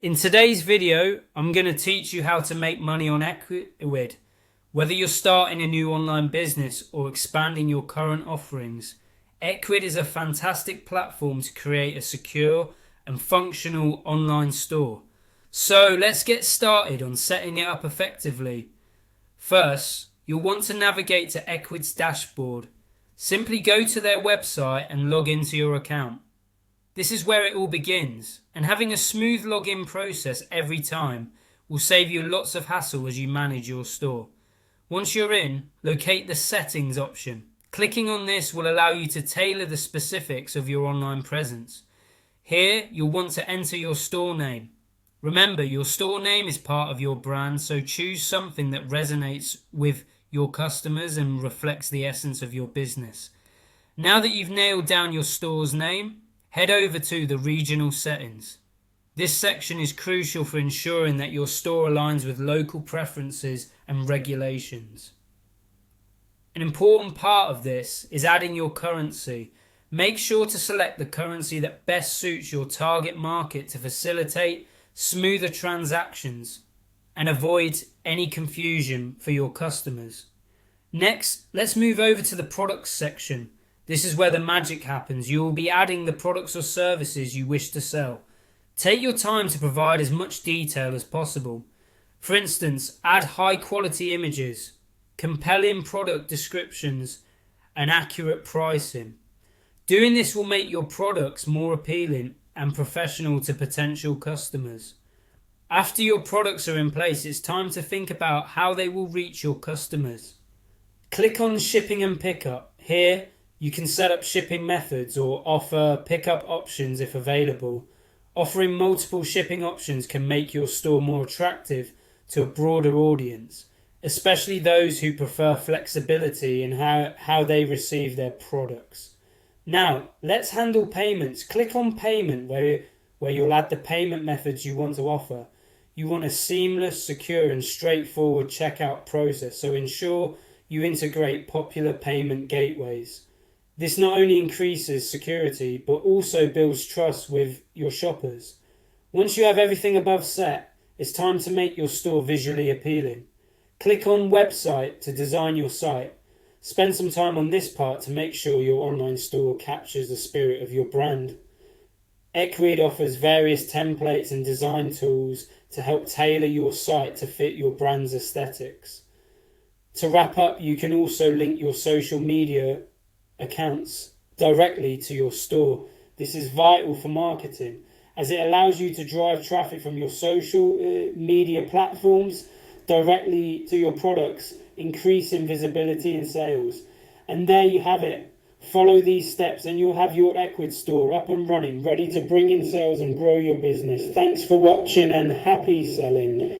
In today's video, I'm going to teach you how to make money on Ecwid. Whether you're starting a new online business or expanding your current offerings, Ecwid is a fantastic platform to create a secure and functional online store. So let's get started on setting it up effectively. First, you'll want to navigate to Ecwid's dashboard. Simply go to their website and log into your account. This is where it all begins, and having a smooth login process every time will save you lots of hassle as you manage your store. Once you're in, locate the settings option. Clicking on this will allow you to tailor the specifics of your online presence. Here, you'll want to enter your store name. Remember, your store name is part of your brand, so choose something that resonates with your customers and reflects the essence of your business. Now that you've nailed down your store's name, head over to the regional settings. This section is crucial for ensuring that your store aligns with local preferences and regulations. An important part of this is adding your currency. Make sure to select the currency that best suits your target market to facilitate smoother transactions and avoid any confusion for your customers. Next, let's move over to the products section. This is where the magic happens. You will be adding the products or services you wish to sell. Take your time to provide as much detail as possible. For instance, add high quality images, compelling product descriptions, and accurate pricing. Doing this will make your products more appealing and professional to potential customers. After your products are in place, it's time to think about how they will reach your customers. Click on shipping and pickup. Here, you can set up shipping methods or offer pickup options if available. Offering multiple shipping options can make your store more attractive to a broader audience, especially those who prefer flexibility in how they receive their products. Now, let's handle payments. Click on payment where you'll add the payment methods you want to offer. You want a seamless, secure and straightforward checkout process, so ensure you integrate popular payment gateways. This not only increases security, but also builds trust with your shoppers. Once you have everything above set, it's time to make your store visually appealing. Click on website to design your site. Spend some time on this part to make sure your online store captures the spirit of your brand. Ecwid offers various templates and design tools to help tailor your site to fit your brand's aesthetics. To wrap up, you can also link your social media accounts directly to your store. This is vital for marketing as it allows you to drive traffic from your social media platforms directly to your products, increasing visibility and sales. And there you have it. Follow these steps and you'll have your Ecwid store up and running, ready to bring in sales and grow your business. Thanks for watching and happy selling.